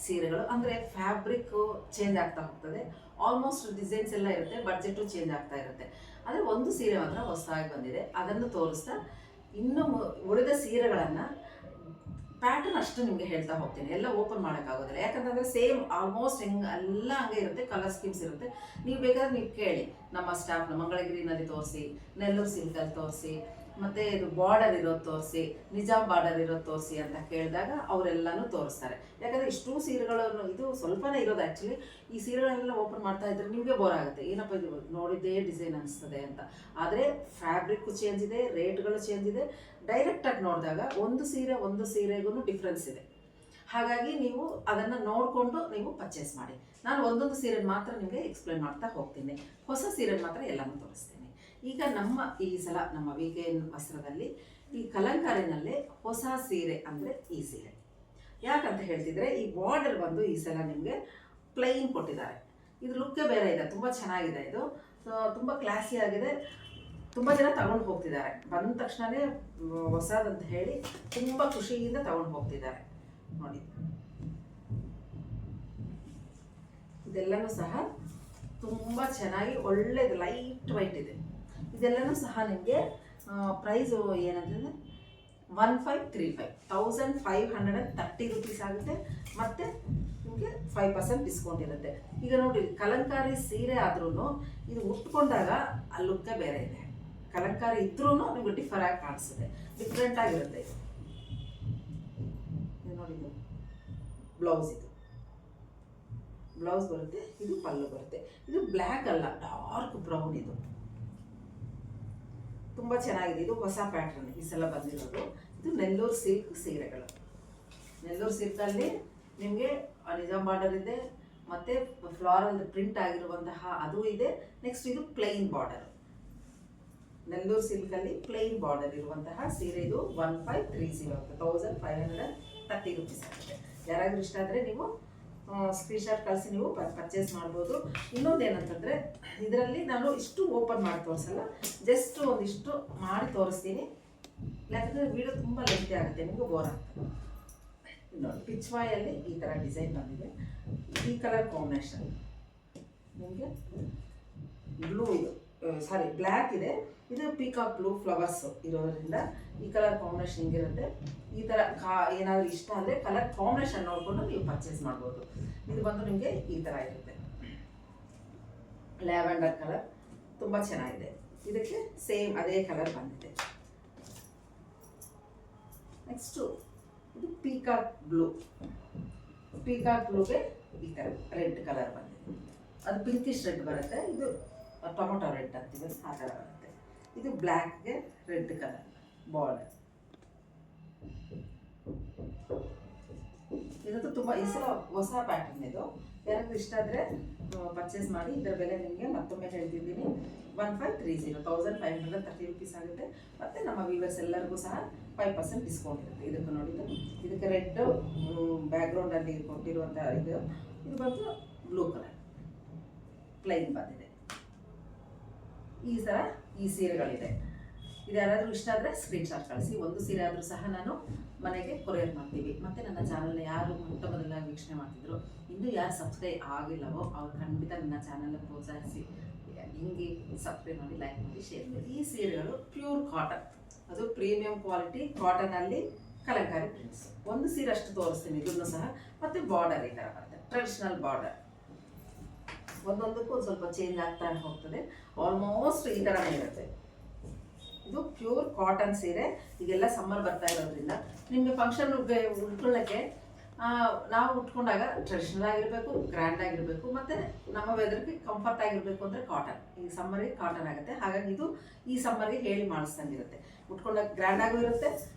ಸೀರೆಗಳು. ಅಂದರೆ fabric change ಆಗ್ತಾ ಹೋಗ್ತದೆ, ಆಲ್ಮೋಸ್ಟ್ ಡಿಸೈನ್ಸ್ ಎಲ್ಲ ಇರುತ್ತೆ, ಬಡ್ಜೆಟು ಚೇಂಜ್ ಆಗ್ತಾ ಇರುತ್ತೆ. ಆದರೆ ಒಂದು ಸೀರೆ ಮಾತ್ರ ಹೊಸದಾಗಿ ಬಂದಿದೆ, ಅದನ್ನು ತೋರಿಸ್ತಾ ಇನ್ನು ಉಳಿದ ಸೀರೆಗಳನ್ನು ಪ್ಯಾಟರ್ನ್ ಅಷ್ಟು ನಿಮಗೆ ಹೇಳ್ತಾ ಹೋಗ್ತೀನಿ. ಎಲ್ಲ ಓಪನ್ ಮಾಡೋಕ್ಕಾಗೋದಿಲ್ಲ, ಯಾಕಂತಂದರೆ ಸೇಮ್ ಆಲ್ಮೋಸ್ಟ್ ಎಲ್ಲ ಹಂಗೆ ಇರುತ್ತೆ, ಕಲರ್ ಸ್ಕೀಮ್ಸ್ ಇರುತ್ತೆ. ನೀವು ಬೇಕಾದ್ರೆ ನೀವು ಕೇಳಿ ನಮ್ಮ ಸ್ಟಾಫ್ನ, ಮಂಗಳಗಿರಿನಲ್ಲಿ ತೋರಿಸಿ, ನೆಲ್ಲೂರು ಸಿಲ್ಕಲ್ಲಿ ತೋರಿಸಿ, ಮತ್ತು ಇದು ಬಾರ್ಡರ್ ಇರೋದು ತೋರಿಸಿ, ನಿಜಾಮ್ ಬಾರ್ಡರ್ ಇರೋದು ತೋರಿಸಿ ಅಂತ ಕೇಳಿದಾಗ ಅವರೆಲ್ಲನೂ ತೋರಿಸ್ತಾರೆ. ಯಾಕಂದರೆ ಇಷ್ಟೂ ಸೀರೆಗಳನ್ನು, ಇದು ಸ್ವಲ್ಪನೇ ಇರೋದು ಆ್ಯಕ್ಚುಲಿ. ಈ ಸೀರೆಗಳೆಲ್ಲ ಓಪನ್ ಮಾಡ್ತಾ ಇದ್ರೆ ನಿಮಗೆ ಬೋರ್ ಆಗುತ್ತೆ, ಏನಪ್ಪ ಇದು ನೋಡಿದ್ದೇ ಡಿಸೈನ್ ಅನಿಸ್ತದೆ ಅಂತ. ಆದರೆ ಫ್ಯಾಬ್ರಿಕ್ಕು ಚೇಂಜ್ ಇದೆ, ರೇಟ್ಗಳು ಚೇಂಜ್ ಇದೆ. ಡೈರೆಕ್ಟಾಗಿ ನೋಡಿದಾಗ ಒಂದು ಸೀರೆಗೂ ಡಿಫ್ರೆನ್ಸ್ ಇದೆ. ಹಾಗಾಗಿ ನೀವು ಅದನ್ನು ನೋಡಿಕೊಂಡು ನೀವು ಪರ್ಚೇಸ್ ಮಾಡಿ. ನಾನು ಒಂದೊಂದು ಸೀರೆ ಮಾತ್ರ ನಿಮಗೆ ಎಕ್ಸ್ಪ್ಲೇನ್ ಮಾಡ್ತಾ ಹೋಗ್ತೀನಿ, ಹೊಸ ಸೀರೆ ಮಾತ್ರ ಎಲ್ಲನೂ ತೋರಿಸ್ತೀನಿ. ಈಗ ಈ ಸಲ ನಮ್ಮ ವೀಕೆಂಡ್ ವಸ್ತ್ರದಲ್ಲಿ ಈ ಕಲಂಕಾರಿನಲ್ಲೇ ಹೊಸ ಸೀರೆ ಅಂದರೆ ಈ ಸೀರೆ. ಯಾಕಂತ ಹೇಳ್ತಿದ್ರೆ ಈ ಬಾರ್ಡರ್ ಬಂದು ಈ ಸಲ ನಿಮಗೆ ಪ್ಲೈನ್ ಕೊಟ್ಟಿದ್ದಾರೆ. ಇದು ಲುಕ್ಕೇ ಬೇರೆ ಇದೆ, ತುಂಬ ಚೆನ್ನಾಗಿದೆ. ಇದು ತುಂಬ ಕ್ಲಾಸಿ ಆಗಿದೆ. ತುಂಬ ಜನ ತಗೊಂಡು ಹೋಗ್ತಿದ್ದಾರೆ, ಬಂದ ತಕ್ಷಣವೇ ಹೊಸದಂತ ಹೇಳಿ ತುಂಬ ಖುಷಿಯಿಂದ ತಗೊಂಡು ಹೋಗ್ತಿದ್ದಾರೆ. ನೋಡಿ, ಇದೆಲ್ಲನೂ ಸಹ ತುಂಬ ಚೆನ್ನಾಗಿ ಒಳ್ಳೆಯದು, ಲೈಟ್ ವೈಟ್ ಇದೆ. ಇದೆಲ್ಲನೂ ಸಹ ನಿಮಗೆ ಪ್ರೈಸು ಏನಂತಂದರೆ 1535 1530 ರೂಪೀಸ್ ಆಗುತ್ತೆ. ಮತ್ತು ನಿಮಗೆ 5% ಡಿಸ್ಕೌಂಟ್ ಇರುತ್ತೆ. ಈಗ ನೋಡಿ, ಕಲಂಕಾರಿ ಸೀರೆ ಆದ್ರೂ ಇದು ಉಟ್ಕೊಂಡಾಗ ಆ ಲುಕ್ಕೇ ಬೇರೆ ಇದೆ. ಕಲಂಕಾರಿ ಇದ್ರೂ ನಿಮಗೆ ಡಿಫರ್ ಆಗಿ ಕಾಣಿಸ್ತದೆ, ಡಿಫ್ರೆಂಟ್ ಆಗಿರುತ್ತೆ. ಇದು ನೋಡಿ, ಇದು ಬ್ಲೌಸ್, ಇದು ಬ್ಲೌಸ್ ಬರುತ್ತೆ, ಇದು ಪಲ್ಲು ಬರುತ್ತೆ. ಇದು ಬ್ಲ್ಯಾಕ್ ಅಲ್ಲ, ಡಾರ್ಕ್ ಬ್ರೌನ್. ಇದು ತುಂಬ ಚೆನ್ನಾಗಿದೆ. ಇದು ಹೊಸ ಪ್ಯಾಟ್ರನ್ ಈ ಸಲ ಬಂದಿರೋದು. ಇದು ನೆಲ್ಲೂರು ಸಿಲ್ಕ್ ಸೀರೆಗಳು. ನೆಲ್ಲೂರು ಸಿಲ್ಕಲ್ಲಿ ನಿಮಗೆ ನಿಜಾಮ್ ಬಾರ್ಡರ್ ಇದೆ, ಮತ್ತು ಫ್ಲಾರಲ್ ಪ್ರಿಂಟ್ ಆಗಿರುವಂತಹ ಅದು ಇದೆ. ನೆಕ್ಸ್ಟ್ ಇದು ಪ್ಲೈನ್ ಬಾರ್ಡರ್. ನೆಲ್ಲೂರು ಸಿಲ್ಕಲ್ಲಿ ಪ್ಲೈನ್ ಬಾರ್ಡರ್ ಇರುವಂತಹ ಸೀರೆ. ಇದು 1530 ರೂಪೀಸ್ ಆಗುತ್ತೆ. ಯಾರಾದರೂ ಇಷ್ಟ ಆದರೆ ನೀವು ಸ್ಕ್ರೀನ್ಶಾಟ್ ಕಳಿಸಿ ನೀವು ಪರ್ಚೇಸ್ ಮಾಡ್ಬೋದು. ಇನ್ನೊಂದು ಏನಂತಂದರೆ, ಇದರಲ್ಲಿ ನಾನು ಇಷ್ಟು ಓಪನ್ ಮಾಡಿ ತೋರಿಸಲ್ಲ, ಜಸ್ಟ್ ಒಂದಿಷ್ಟು ಮಾಡಿ ತೋರಿಸ್ತೀನಿ. ಯಾಕಂದರೆ ವಿಡಿಯೋ ತುಂಬ ಲೆಂತಿ ಆಗುತ್ತೆ, ನಿಮಗೂ ಬೋರ್ ಆಗ್ತದೆ. ನೋಡಿ, ಪಿಚ್ವಾಯಲ್ಲಿ ಈ ಥರ ಡಿಸೈನ್ ಬಂದಿದೆ. ಈ ಕಲರ್ ಕಾಂಬಿನೇಷನ್ ನಿಮಗೆ ಬ್ಲೂ, ಇದು ಬ್ಲ್ಯಾಕ್ ಇದೆ. ಇದು ಪೀಕಾಕ್ ಬ್ಲೂ ಫ್ಲವರ್ಸ್ ಇರೋದ್ರಿಂದ ಈ ಕಲರ್ ಕಾಂಬಿನೇಷನ್ ಹಿಂಗಿರುತ್ತೆ. ಈ ಥರ ಏನಾದರೂ ಇಷ್ಟ ಅಂದರೆ ಕಲರ್ ಕಾಂಬಿನೇಷನ್ ನೋಡಿಕೊಂಡು ನೀವು ಪರ್ಚೇಸ್ ಮಾಡ್ಬೋದು. ಇದು ಬಂದು ನಿಮಗೆ ಈ ಥರ ಇರುತ್ತೆ, ಲ್ಯಾವೆಂಡರ್ ಕಲರ್, ತುಂಬ ಚೆನ್ನಾಗಿದೆ. ಇದಕ್ಕೆ ಸೇಮ್ ಅದೇ ಕಲರ್ ಬಂದಿದೆ. ನೆಕ್ಸ್ಟು ಇದು ಪೀಕಾಕ್ ಬ್ಲೂಗೆ ಈ ಥರ ರೆಡ್ ಕಲರ್ ಬಂದಿದೆ. ಅದು ಪಿಂಕಿಶ್ ರೆಡ್ ಬರುತ್ತೆ, ಇದು ಟೊಮೊಟೊ ರೆಡ್ ಅಂತೀವಿ, ಆ ಥರ ಬರುತ್ತೆ. ಇದು ಬ್ಲ್ಯಾಕ್ಗೆ ರೆಡ್ ಕಲರ್ ಬಾರ್ಡರ್. ಇದಂತೂ ತುಂಬ ಈ ಸಲ ಹೊಸ ಪ್ಯಾಟರ್ನ್. ಇದು ಯಾರಾದರೂ ಇಷ್ಟ ಆದರೆ ಪರ್ಚೇಸ್ ಮಾಡಿ. ಇದರ ಬೆಲೆ ನಿಮಗೆ ಮತ್ತೊಮ್ಮೆ ಹೇಳ್ತಿದ್ದೀನಿ, 1530 ರೂಪೀಸ್ ಆಗುತ್ತೆ. ಮತ್ತು ನಮ್ಮ ವ್ಯೂವರ್ಸ್ ಎಲ್ಲರಿಗೂ ಸಹ 5% ಡಿಸ್ಕೌಂಟ್ ಇರುತ್ತೆ. ಇದಕ್ಕೆ ನೋಡಿದ್ದು, ಇದಕ್ಕೆ ರೆಡ್ ಬ್ಯಾಕ್ಗ್ರೌಂಡಲ್ಲಿ ಕೊಟ್ಟಿರುವಂಥ ಇದು ಬಂದು ಬ್ಲೂ ಕಲರ್ ಪ್ಲೈನ್ ಬಂದಿದೆ. ಈ ಥರ ಈ ಸೀರೆಗಳಿದೆ. ಇದು ಯಾರಾದರೂ ಇಷ್ಟ ಆದರೆ ಸ್ಕ್ರೀನ್ಶಾಟ್ ಕಳಿಸಿ. ಒಂದು ಸೀರೆ ಆದರೂ ಸಹ ನಾನು ಮನೆಗೆ ಕೊರಿಯರ್ ಮಾಡ್ತೀವಿ. ಮತ್ತು ನನ್ನ ಚಾನಲ್ನ ಯಾರು ಮೊಟ್ಟ ಮೊದಲಾಗಿ ವೀಕ್ಷಣೆ ಮಾಡ್ತಿದ್ರು, ಇನ್ನೂ ಯಾರು ಸಬ್ಸ್ಕ್ರೈಬ್ ಆಗಿಲ್ಲವೋ ಅವ್ರು ಖಂಡಿತ ನನ್ನ ಚಾನಲ್ನ ಪ್ರೋತ್ಸಾಹಿಸಿ, ಹಿಂಗೆ ಸಬ್ಸ್ಕ್ರೈಬ್ ಮಾಡಿ, ಲೈಕ್ ಮಾಡಿ, ಶೇರ್ ಮಾಡಿ. ಈ ಸೀರೆಗಳು ಪ್ಯೂರ್ ಕಾಟನ್, ಅದು ಪ್ರೀಮಿಯಂ ಕ್ವಾಲಿಟಿ ಕಾಟನಲ್ಲಿ ಕಲಂಕಾರಿ ಪ್ರಿಂಟ್ಸ್. ಒಂದು ಸೀರೆ ಅಷ್ಟು ತೋರಿಸ್ತೀನಿ ಇದನ್ನು ಸಹ. ಮತ್ತು ಬಾರ್ಡರ್ ಈ ಥರ ಬರುತ್ತೆ, ಟ್ರೆಡಿಷ್ನಲ್ ಬಾರ್ಡರ್. ಒಂದೊಂದಕ್ಕೂ ಒಂದು ಸ್ವಲ್ಪ ಚೇಂಜ್ ಆಗ್ತಾ ಹೋಗ್ತದೆ. ಆಲ್ಮೋಸ್ಟ್ ಈ ಥರನೇ ಇರುತ್ತೆ. ಇದು ಪ್ಯೂರ್ ಕಾಟನ್ ಸೀರೆ. ಈಗೆಲ್ಲ ಸಮ್ಮರ್ ಬರ್ತಾ ಇರೋದ್ರಿಂದ ನಿಮಗೆ ಫಂಕ್ಷನ್ ಉಟ್ಕೊಳ್ಳೋಕ್ಕೆ ನಾವು ಉಟ್ಕೊಂಡಾಗ ಟ್ರೆಡಿಷ್ನಲ್ ಆಗಿರಬೇಕು, ಗ್ರ್ಯಾಂಡ್ ಆಗಿರಬೇಕು, ಮತ್ತು ನಮ್ಮ ವೆದರ್ಗೆ ಕಂಫರ್ಟ್ ಆಗಿರಬೇಕು ಅಂದರೆ ಕಾಟನ್. ಈ ಸಮ್ಮರಿಗೆ ಕಾಟನ್ ಆಗುತ್ತೆ. ಹಾಗಾಗಿ ಇದು ಈ ಸಮ್ಮರ್ಗೆ ಹೇಳಿ ಮಾಡಿಸ್ದಂಗಿರುತ್ತೆ. ಉಟ್ಕೊಂಡಾಗ ಗ್ರ್ಯಾಂಡ್ ಆಗೂ ಇರುತ್ತೆ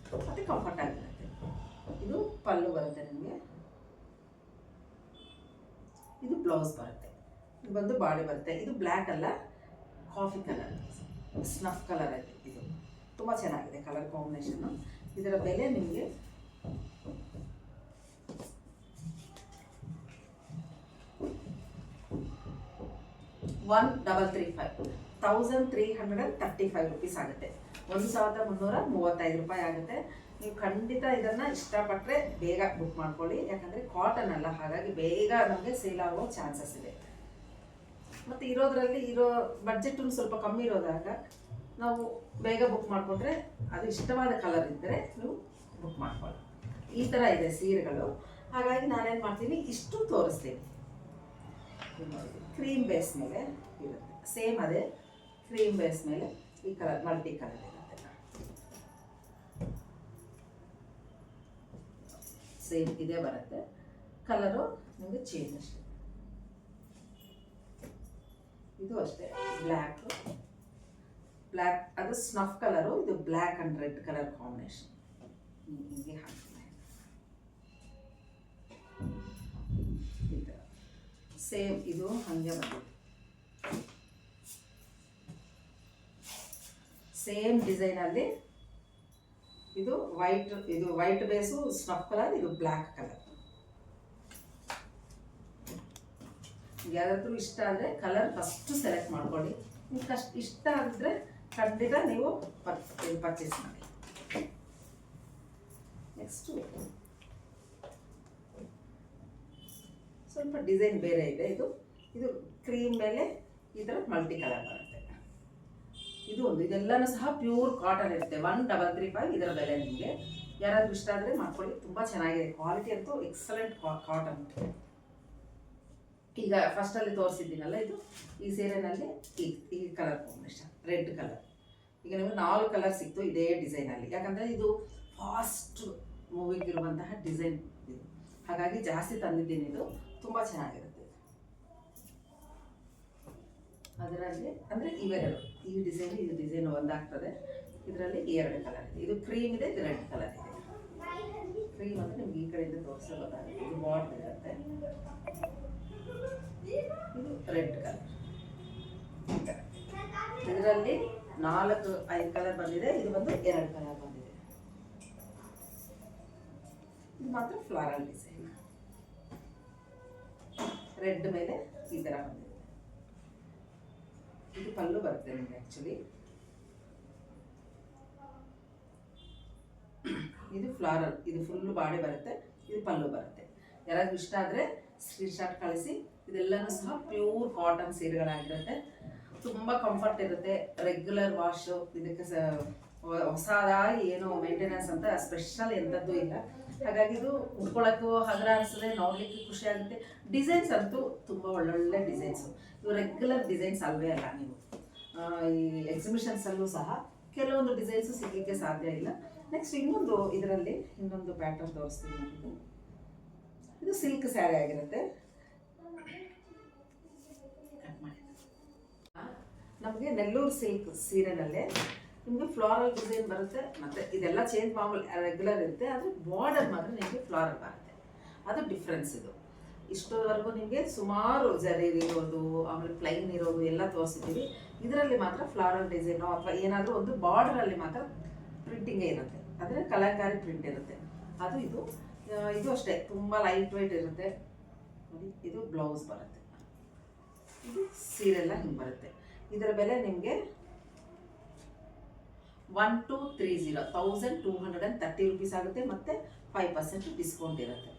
ಮತ್ತು ಕಂಫರ್ಟ್ ಆಗಿರುತ್ತೆ. ಇದು ಪಲ್ಲು ಬರುತ್ತೆ ನಿಮಗೆ. ಇದು ಬ್ಲೌಸ್ ಬರುತ್ತೆ. ಇದು ಬಂದು ಬಾಡಿ ಬರುತ್ತೆ. ಇದು ಬ್ಲ್ಯಾಕ್ ಅಲ್ಲ, ಕಾಫಿ ಕಲರ್, ಸ್ನಫ್ ಕಲರ್ ಇದೆ. ಇದು ತುಂಬ ಚೆನ್ನಾಗಿದೆ ಕಲರ್ ಕಾಂಬಿನೇಷನ್ನು. ಇದರ ಬೆಲೆ ನಿಮಗೆ 1335 ರೂಪೀಸ್ ಆಗುತ್ತೆ. 1335 ರೂಪಾಯಿ ಆಗುತ್ತೆ. ನೀವು ಖಂಡಿತ ಇದನ್ನು ಇಷ್ಟಪಟ್ಟರೆ ಬೇಗ ಬುಕ್ ಮಾಡ್ಕೊಳ್ಳಿ, ಯಾಕಂದರೆ ಕಾಟನ್ ಅಲ್ಲ, ಹಾಗಾಗಿ ಬೇಗ ನಮಗೆ ಸೇಲ್ ಆಗೋ ಚಾನ್ಸಸ್ ಇದೆ. ಮತ್ತು ಇರೋ ಬಡ್ಜೆಟ್ ಸ್ವಲ್ಪ ಕಮ್ಮಿ ಇರೋದಾಗ ನಾವು ಬೇಗ ಬುಕ್ ಮಾಡಿಕೊಂಡ್ರೆ ಅದು ಇಷ್ಟವಾದ ಕಲರ್ ಇದ್ದರೆ ನೀವು ಬುಕ್ ಮಾಡ್ಕೊಳ್ಳಿ. ಈ ಥರ ಇದೆ ಸೀರೆಗಳು, ಹಾಗಾಗಿ ನಾನೇನು ಮಾಡ್ತೀನಿ, ಇಷ್ಟು ತೋರಿಸ್ತೀನಿ. ಕ್ರೀಮ್ ಬೇಸ್ ಮೇಲೆ ಇರುತ್ತೆ, ಸೇಮ್ ಅದೇ ಕ್ರೀಮ್ ಬೇಸ್ ಮೇಲೆ ಈ ಕಲರ್ ಮಲ್ಟಿ ಕಲರ್ ಇರುತ್ತೆ, ಸೇಮ್ ಇದೇ ಬರುತ್ತೆ. ಕಲರು ನಿಮಗೆ ಚೇಂಜ್ ಅಷ್ಟೇ. ಇದು ಅಷ್ಟೇ ಬ್ಲ್ಯಾಕ್ ಅದು ಸ್ನಫ್ ಕಲರು, ಇದು black and red colour combination. ಹೀಗೆ ಹಾಕ್ತೀನಿ. ಈ ಥರ ಸೇಮ್ ಇದು ಹಾಗೆ ಬಂದಿದೆ, ಸೇಮ್ ಡಿಸೈನಲ್ಲಿ. ಇದು ವೈಟ್ ಬೇಸು ಸ್ನಫ್ ಕಲರ್, ಇದು ಬ್ಲ್ಯಾಕ್ ಕಲರ್. ಯಾರಾದರೂ ಇಷ್ಟ ಆದರೆ ಕಲರ್ ಫಸ್ಟು ಸೆಲೆಕ್ಟ್ ಮಾಡ್ಕೊಳ್ಳಿ. ನಿಮ್ಗೆ ಇಷ್ಟ ಆದರೆ ಖಂಡಿತ ನೀವು ಪರ್ಚೇಸ್ ಮಾಡಿ. ನೆಕ್ಸ್ಟು ಸ್ವಲ್ಪ ಡಿಸೈನ್ ಬೇರೆ ಇದೆ. ಇದು ಕ್ರೀಮ್ ಮೇಲೆ ಈ ಥರ ಮಲ್ಟಿ ಕಲರ್ ಬರುತ್ತೆ. ಇದೆಲ್ಲನೂ ಸಹ ಪ್ಯೂರ್ ಕಾಟನ್ ಇರುತ್ತೆ. 1335 ಇದರ ಬೆಲೆ. ನಿಮಗೆ ಯಾರಾದರೂ ಇಷ್ಟ ಆದರೆ ಮಾಡ್ಕೊಳ್ಳಿ, ತುಂಬ ಚೆನ್ನಾಗಿದೆ. ಕ್ವಾಲಿಟಿ ಅಂತೂ ಎಕ್ಸಲೆಂಟ್ ಕಾಟನ್. ಈಗ ಫಸ್ಟಲ್ಲಿ ತೋರಿಸಿದ್ದೀನಲ್ಲ, ಇದು ಈ ಸೀರೆನಲ್ಲಿ ಈ ಕಲರ್ ಕಾಂಬಿನೇಷನ್ ರೆಡ್ ಕಲರ್. ಈಗ ನಿಮಗೆ 4 ಕಲರ್ ಸಿಕ್ತು ಇದೇ ಡಿಸೈನಲ್ಲಿ, ಯಾಕಂದರೆ ಇದು ಫಾಸ್ಟ್ ಮೂವಿಂಗ್ ಇರುವಂತಹ ಡಿಸೈನ್ ಇದು, ಹಾಗಾಗಿ ಜಾಸ್ತಿ ತಂದಿದ್ದೀನಿ. ಇದು ತುಂಬ ಚೆನ್ನಾಗಿರುತ್ತೆ. ಅದರಲ್ಲಿ ಅಂದರೆ ಇವೆರಡು, ಈ ಡಿಸೈನ್ ಒಂದಾಗ್ತದೆ. ಇದರಲ್ಲಿ 2 ಕಲರ್ ಇದೆ. ಇದು ಕ್ರೀಮ್ ಇದೆ, ಇದು ರೆಡ್ ಕಲರ್ ಇದೆ. ಕ್ರೀಮ್ ಅಂದರೆ ನಿಮ್ಗೆ ಈ ಕಡೆಯಿಂದ ತೋರಿಸೋದಾಗುತ್ತೆ. ಇದು ಬಾರ್ಡರ್ ಇರುತ್ತೆ, ಇದು ರೆಡ್ ಕಲರ್. ಇದರಲ್ಲಿ 4-5 ಕಲರ್ ಬಂದಿದೆ. ಇದು ಬಂದು 2 ಕಲರ್ ಬಂದಿದೆ. ಇದು ಮಾತ್ರ ಫ್ಲಾರಲ್ ಡಿಸೈನ್, ರೆಡ್ ಮೇಲೆ ಈ ಥರ ಬಂದಿದೆ. ಇದು ಪಲ್ಲು ಬರುತ್ತೆ ನಿಮಗೆ. ಆ್ಯಕ್ಚುಲಿ ಇದು ಫ್ಲಾರಲ್, ಇದು ಫುಲ್ಲು ಬಾಡಿ ಬರುತ್ತೆ, ಇದು ಪಲ್ಲು ಬರುತ್ತೆ. ಯಾರಾದ್ರೂ ಇಷ್ಟ ಆದರೆ ಸ್ಕ್ರೀನ್ಶಾಟ್ ಕಳಿಸಿ. ಇದೆಲ್ಲನೂ ಸಹ ಪ್ಯೂರ್ ಕಾಟನ್ ಸೀರೆಗಳಾಗಿರುತ್ತೆ, ತುಂಬ ಕಂಫರ್ಟ್ ಇರುತ್ತೆ. ರೆಗ್ಯುಲರ್ ವಾಶು, ಇದಕ್ಕೆ ಹೊಸದಾಗಿ ಏನು ಮೇಂಟೆನೆನ್ಸ್ ಅಂತ ಸ್ಪೆಷಲ್ ಎಂಥದ್ದು ಇಲ್ಲ. ಹಾಗಾಗಿ ಇದು ಉಟ್ಕೊಳ್ಳೋಕ್ಕೂ ಹಗುರ ಅನಿಸ್ತದೆ, ನೋಡಲಿಕ್ಕೆ ಖುಷಿ ಆಗುತ್ತೆ. ಡಿಸೈನ್ಸ್ ಅಂತೂ ತುಂಬ ಒಳ್ಳೊಳ್ಳೆ ಡಿಸೈನ್ಸು. ಇವು ರೆಗ್ಯುಲರ್ ಡಿಸೈನ್ಸ್ ಅಲ್ವೇ ಅಲ್ಲ. ನೀವು ಈ ಎಕ್ಸಿಬಿಷನ್ಸಲ್ಲೂ ಸಹ ಕೆಲವೊಂದು ಡಿಸೈನ್ಸು ಸಿಗಲಿಕ್ಕೆ ಸಾಧ್ಯ ಇಲ್ಲ. ನೆಕ್ಸ್ಟ್ ಇದರಲ್ಲಿ ಇನ್ನೊಂದು ಪ್ಯಾಟರ್ನ್ ತೋರಿಸ್ತೀನಿ ನಾನು. ಇದು ಸಿಲ್ಕ್ ಸ್ಯಾರಿ ಆಗಿರುತ್ತೆ. ನಮಗೆ ನೆಲ್ಲೂರು ಸಿಲ್ಕ್ ಸೀರೆನಲ್ಲೇ ನಿಮಗೆ ಫ್ಲಾರಲ್ ಡಿಸೈನ್ ಬರುತ್ತೆ. ಮತ್ತು ಇದೆಲ್ಲ ಚೇಂಜ್ ಮಾಮೂಲಿ ರೆಗ್ಯುಲರ್ ಇರುತ್ತೆ, ಆದರೆ ಬಾರ್ಡರ್ ಮಾತ್ರ ನಿಮಗೆ ಫ್ಲಾರಲ್ ಬರುತ್ತೆ. ಅದು ಡಿಫ್ರೆನ್ಸ್. ಇದು ಇಷ್ಟೋವರೆಗೂ ನಿಮಗೆ ಸುಮಾರು ಜರಿ ಇರೋದು, ಆಮೇಲೆ ಪ್ಲೈನ್ ಇರೋದು ಎಲ್ಲ ತೋರಿಸಿದ್ದೀವಿ. ಇದರಲ್ಲಿ ಮಾತ್ರ ಫ್ಲಾರಲ್ ಡಿಸೈನೋ ಅಥವಾ ಏನಾದರೂ ಒಂದು ಬಾರ್ಡರಲ್ಲಿ ಮಾತ್ರ ಪ್ರಿಂಟಿಂಗೇ ಇರುತ್ತೆ, ಅಂದರೆ ಕಲಂಕಾರಿ ಪ್ರಿಂಟ್ ಇರುತ್ತೆ. ಅದು ಇದು ಅಷ್ಟೇ ತುಂಬ ಲೈಟ್ ವೆಯ್ಟ್ ಇರುತ್ತೆ ನೋಡಿ. ಇದು ಬ್ಲೌಸ್ ಬರುತ್ತೆ, ಇದು ಸೀರೆಲ್ಲ ಹಿಂಗೆ ಬರುತ್ತೆ. ಇದರ ಬೆಲೆ ನಿಮಗೆ 1230 ರೂಪೀಸ್ ಆಗುತ್ತೆ, ಮತ್ತು 5% ಡಿಸ್ಕೌಂಟ್ ಇರುತ್ತೆ.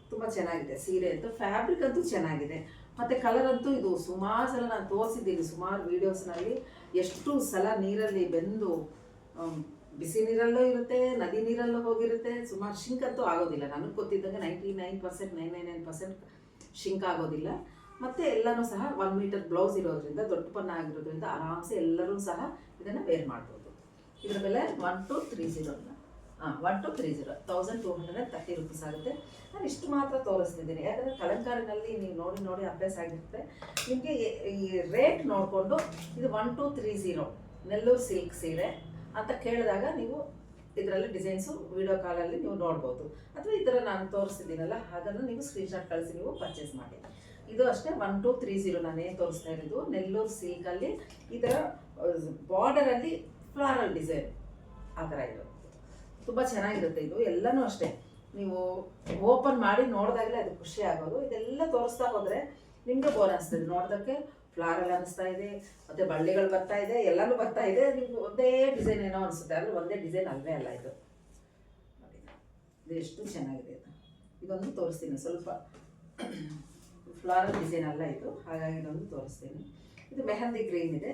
ತುಂಬ ಚೆನ್ನಾಗಿದೆ ಸೀರೆ ಅಂತೂ, ಫ್ಯಾಬ್ರಿಕ್ ಅಂತೂ ಚೆನ್ನಾಗಿದೆ, ಮತ್ತು ಕಲರ್ ಅಂತೂ ಇದು ಸುಮಾರು ಸಲ ನಾನು ತೋರಿಸಿದ್ದೀನಿ ಸುಮಾರು ವೀಡಿಯೋಸ್ನಲ್ಲಿ. ಎಷ್ಟು ಸಲ ನೀರಲ್ಲಿ ಬೆಂದು ಬಿಸಿ ನೀರಲ್ಲೂ ಇರುತ್ತೆ, ನದಿ ನೀರಲ್ಲೂ ಹೋಗಿರುತ್ತೆ. ಸುಮಾರು ಶಿಂಕ್ ಅಂತೂ ಆಗೋದಿಲ್ಲ. ನನಗೆ ಗೊತ್ತಿದ್ದಂಗೆ 99% ಶಿಂಕ್ ಆಗೋದಿಲ್ಲ. ಮತ್ತು ಎಲ್ಲನೂ ಸಹ 1 ಮೀಟರ್ ಬ್ಲೌಸ್ ಇರೋದ್ರಿಂದ, ದೊಡ್ಡ ಪನ್ನ ಆಗಿರೋದ್ರಿಂದ ಆರಾಮ್ಸೆ ಎಲ್ಲರೂ ಸಹ ಇದನ್ನು ವೇರ್ ಮಾಡ್ಬೋದು. ಇದರ ಬೆಲೆ 1230 ರೂಪೀಸ್ ಆಗುತ್ತೆ. ನಾನು ಇಷ್ಟು ಮಾತ್ರ ತೋರಿಸ್ತಿದ್ದೀನಿ, ಯಾಕಂದರೆ ಕಲಂಕಾರಿನಲ್ಲಿ ನೀವು ನೋಡಿ ಅಭ್ಯಾಸ ಆಗಿರುತ್ತೆ. ನಿಮಗೆ ಈ ರೇಟ್ ನೋಡಿಕೊಂಡು ಇದು 1230 ನೆಲ್ಲೂರು ಸಿಲ್ಕ್ ಸೀರೆ ಅಂತ ಕೇಳಿದಾಗ ನೀವು ಇದರಲ್ಲಿ ಡಿಸೈನ್ಸು ವಿಡಿಯೋ ಕಾಲಲ್ಲಿ ನೀವು ನೋಡ್ಬೋದು, ಅಥವಾ ಈ ಥರ ನಾನು ತೋರಿಸ್ತಿದ್ದೀನಲ್ಲ ಅದನ್ನು ನೀವು ಸ್ಕ್ರೀನ್ಶಾಟ್ ಕಳಿಸಿ ನೀವು ಪರ್ಚೇಸ್ ಮಾಡಿ. ಇದು ಅಷ್ಟೇ 1230 ನಾನೇನು ತೋರಿಸ್ತಾ ಇರೋದು ನೆಲ್ಲೂರು ಸಿಲ್ಕಲ್ಲಿ ಈ ಥರ ಬಾರ್ಡರಲ್ಲಿ ಫ್ಲಾರಲ್ ಡಿಸೈನ್ ಆ ಥರ ಇರೋದು ತುಂಬ ಚೆನ್ನಾಗಿರುತ್ತೆ. ಇದು ಎಲ್ಲನೂ ಅಷ್ಟೇ ನೀವು ಓಪನ್ ಮಾಡಿ ನೋಡಿದಾಗಲೇ ಅದು ಖುಷಿ ಆಗೋದು. ಇದೆಲ್ಲ ತೋರಿಸ್ತಾ ಹೋದರೆ ನಿಮಗೆ ಬೋರ್ ಅನಿಸ್ತದೆ ನೋಡೋದಕ್ಕೆ. ಫ್ಲಾರಲ್ ಅನಿಸ್ತಾ ಇದೆ, ಮತ್ತು ಬಳ್ಳಿಗಳು ಬರ್ತಾ ಇದೆ, ಎಲ್ಲನೂ ಬರ್ತಾ ಇದೆ. ನಿಮ್ಗೆ ಒಂದೇ ಡಿಸೈನ್ ಏನೋ ಅನಿಸುತ್ತೆ, ಆದರೆ ಒಂದೇ ಡಿಸೈನ್ ಅಲ್ವೇ ಅಲ್ಲ ಇದು. ಇದು ಎಷ್ಟು ಚೆನ್ನಾಗಿದೆ ಇದು. ಇದೊಂದು ತೋರಿಸ್ತೀನಿ, ಸ್ವಲ್ಪ ಫ್ಲಾರಲ್ ಡಿಸೈನ್ ಅಲ್ಲ ಇದು, ಹಾಗಾಗಿ ಇದೊಂದು ತೋರಿಸ್ತೀನಿ. ಇದು ಮೆಹಂದಿ ಗ್ರೀನ್ ಇದೆ.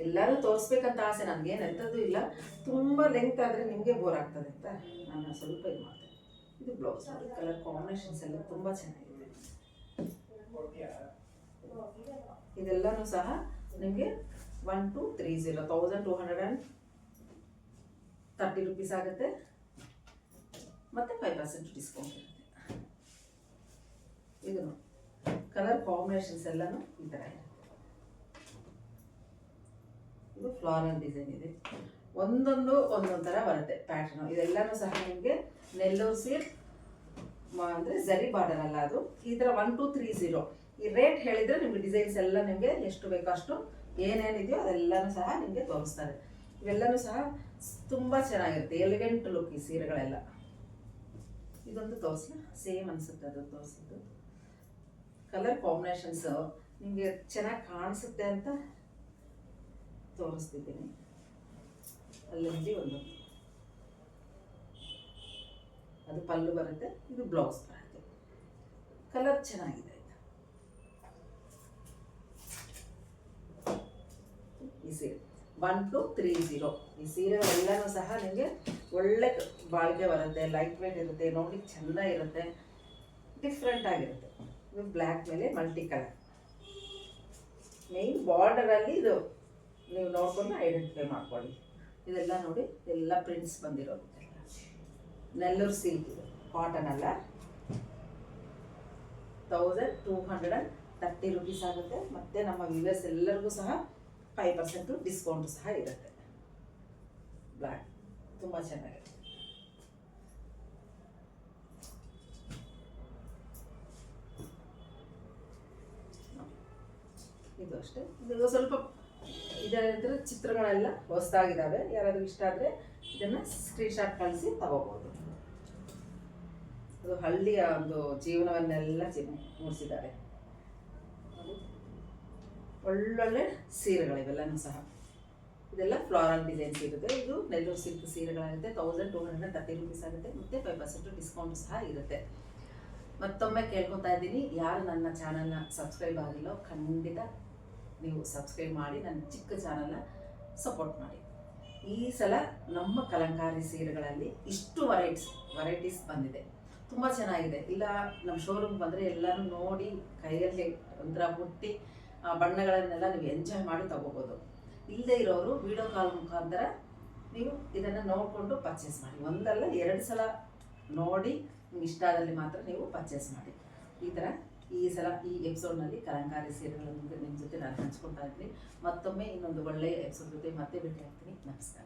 ಎಲ್ಲರೂ ತೋರಿಸ್ಬೇಕಂತ ಆಸೆ, ನನಗೇನು ಎಂಥದ್ದು ಇಲ್ಲ. ತುಂಬ ಲೆಂತ್ ಆದರೆ ನಿಮಗೆ ಬೋರ್ ಆಗ್ತದೆ ಅಂತ ನಾನು ಸ್ವಲ್ಪ ಇದು ಮಾಡ್ತೇನೆ. ಇದು ಬ್ಲೌಸ್ ನೋಡಿ, ಕಲರ್ ಕಾಂಬಿನೇಷನ್ಸ್ ಎಲ್ಲ ತುಂಬ ಚೆನ್ನಾಗಿದೆ. ಇದೆಲ್ಲನೂ ಸಹ ನಿಮಗೆ 1230 1230 ರೂಪೀಸ್ ಆಗುತ್ತೆ, ಮತ್ತು 5% ಡಿಸ್ಕೌಂಟ್ ಇರುತ್ತೆ. ಇದು ಕಲರ್ ಕಾಂಬಿನೇಷನ್ಸ್ ಎಲ್ಲನೂ ಈ ಥರ ಇದೆ. ಇದು ಫ್ಲಾರಲ್ ಡಿಸೈನ್ ಇದೆ, ಒಂದೊಂದು ಥರ ಬರುತ್ತೆ ಪ್ಯಾಟರ್ನು. ಇದೆಲ್ಲನೂ ಸಹ ನಿಮಗೆ ನೆಲ್ಲೂರು ಸಿಲ್ಕ್ ಅಂದರೆ ಝರಿ ಬಾರ್ಡರ್ ಅಲ್ಲ ಅದು. ಈ ಥರ 1230 ಈ ರೇಟ್ ಹೇಳಿದರೆ ನಿಮಗೆ ಡಿಸೈನ್ಸ್ ಎಲ್ಲ ನಿಮಗೆ ಎಷ್ಟು ಬೇಕೋ ಅಷ್ಟು ಏನೇನಿದೆಯೋ ಅದೆಲ್ಲನೂ ಸಹ ನಿಮಗೆ ತೋರಿಸ್ತಾರೆ. ಇವೆಲ್ಲನೂ ಸಹ ತುಂಬ ಚೆನ್ನಾಗಿರುತ್ತೆ, ಎಲಿಗೆಂಟ್ ಲುಕ್ ಈ ಸೀರೆಗಳೆಲ್ಲ. ಇದೊಂದು ತೋರಿಸ್ಲಾ, ಸೇಮ್ ಅನಿಸುತ್ತೆ ಅದು ತೋರಿಸಿದ್ದು. ಕಲರ್ ಕಾಂಬಿನೇಷನ್ಸು ನಿಮಗೆ ಚೆನ್ನಾಗಿ ಕಾಣಿಸುತ್ತೆ ಅಂತ ತೋರಿಸ್ತಿದ್ದೀನಿ. ಅಲ್ಲಲ್ಲಿ ಒಂದು ಅದು ಪಲ್ಲು ಬರುತ್ತೆ, ಇದು ಬ್ಲೌಸ್ ಬರುತ್ತೆ. ಕಲರ್ ಚೆನ್ನಾಗಿದೆ ಈ ಸೀರೆ 1230. ಈ ಸೀರೆಗಳೆಲ್ಲನೂ ಸಹ ನಿಮಗೆ ಒಳ್ಳೆ ಬಾಳಿಕೆ ಬರುತ್ತೆ, ಲೈಟ್ ವೇಟ್ ಇರುತ್ತೆ, ನೋಡ್ಲಿಕ್ಕೆ ಚೆಂದ ಇರುತ್ತೆ, ಡಿಫ್ರೆಂಟ್ ಆಗಿರುತ್ತೆ. ಇದು ಬ್ಲ್ಯಾಕ್ ಮೇಲೆ ಮಲ್ಟಿ ಕಲರ್. ಮೇನ್ ಬಾರ್ಡರಲ್ಲಿ ಇದು ನೀವು ನೋಡ್ಕೊಂಡು ಐಡೆಂಟಿಫೈ ಮಾಡ್ಕೊಳ್ಳಿ. ಇದೆಲ್ಲ ನೋಡಿ, ಎಲ್ಲ ಪ್ರಿಂಟ್ಸ್ ಬಂದಿರೋದು. ನೆಲ್ಲೂರು ಸಿಲ್ಕ್ ಇದು, ಕಾಟನ್ ಅಲ್ಲ. 1230 ರೂಪೀಸ್ ಆಗುತ್ತೆ, ಮತ್ತು ನಮ್ಮ ವ್ಯೂವರ್ಸ್ ಎಲ್ಲರಿಗೂ ಸಹ 5% ಡಿಸ್ಕೌಂಟ್ ಸಹ ಇರುತ್ತೆ. ಬ್ಲ್ಯಾಕ್ ತುಂಬ ಚೆನ್ನಾಗಿದೆ. ಇದು ಅಷ್ಟೇ. ಇದು ಸ್ವಲ್ಪ ಇದರ ಚಿತ್ರಗಳೆಲ್ಲ ಹೊಸದಾಗಿದ್ದಾವೆ. ಯಾರಾದರೂ ಇಷ್ಟ ಆದರೆ ಇದನ್ನು ಸ್ಕ್ರೀನ್ಶಾಟ್ ಕಳಿಸಿ ತಗೋಬೋದು. ಅದು ಹಳ್ಳಿಯ ಒಂದು ಜೀವನವನ್ನೆಲ್ಲ ಮೂಡಿಸಿದ್ದಾರೆ. ಒಳ್ಳೊಳ್ಳೆ ಸೀರೆಗಳಿವೆಲ್ಲನೂ ಸಹ. ಇದೆಲ್ಲ ಫ್ಲಾರಲ್ ಡಿಸೈನ್ಸ್ ಇರುತ್ತೆ. ಇದು ನೆಲ್ಲೂರು ಸಿಲ್ಕ್ ಸೀರೆಗಳಾಗುತ್ತೆ. 1230 ರೂಪೀಸ್ ಆಗುತ್ತೆ, ಮತ್ತು 5% ಡಿಸ್ಕೌಂಟ್ ಸಹ ಇರುತ್ತೆ. ಮತ್ತೊಮ್ಮೆ ಕೇಳ್ಕೊತಾ ಇದ್ದೀನಿ, ಯಾರು ನನ್ನ ಚಾನಲ್ನ ಸಬ್ಸ್ಕ್ರೈಬ್ ಆಗಿಲ್ಲೋ ಖಂಡಿತ ನೀವು ಸಬ್ಸ್ಕ್ರೈಬ್ ಮಾಡಿ ನನ್ನ ಚಿಕ್ಕ ಚಾನಲ್ನ ಸಪೋರ್ಟ್ ಮಾಡಿ. ಈ ಸಲ ನಮ್ಮ ಕಲಂಕಾರಿ ಸೀರೆಗಳಲ್ಲಿ ಇಷ್ಟು ವೆರೈಟೀಸ್ ಬಂದಿದೆ, ತುಂಬ ಚೆನ್ನಾಗಿದೆ. ಇಲ್ಲ ನಮ್ಮ ಶೋರೂಮ್ ಬಂದರೆ ಎಲ್ಲನೂ ನೋಡಿ ಕೈಯಲ್ಲಿ ಒಂಥರ ಮುಟ್ಟಿ ಆ ಬಣ್ಣಗಳನ್ನೆಲ್ಲ ನೀವು ಎಂಜಾಯ್ ಮಾಡಿ ತಗೋಬೋದು. ಇಲ್ಲದೇ ಇರೋರು ವಿಡಿಯೋ ಕಾಲ್ ಮುಖಾಂತರ ನೀವು ಇದನ್ನು ನೋಡಿಕೊಂಡು ಪರ್ಚೇಸ್ ಮಾಡಿ. ಒಂದಲ್ಲ 2 ಸಲ ನೋಡಿ ನಿಮ್ಗೆ ಇಷ್ಟ ಆದಲ್ಲಿ ಮಾತ್ರ ನೀವು ಪರ್ಚೇಸ್ ಮಾಡಿ. ಈ ಥರ ಈ ಸಲ ಈ ಎಪಿಸೋಡ್ನಲ್ಲಿ ಕಲಂಕಾರಿ ಸೀರೆಗಳನ್ನು ನಿಮ್ಮ ಜೊತೆ ನಾನು ಹಂಚ್ಕೊಳ್ತಾ ಇದ್ದೀನಿ. ಮತ್ತೊಮ್ಮೆ ಇನ್ನೊಂದು ಒಳ್ಳೆಯ ಎಪಿಸೋಡ್ ಜೊತೆ ಮತ್ತೆ ಭೇಟಿ ಆಗ್ತೀನಿ. ನಮಸ್ಕಾರ.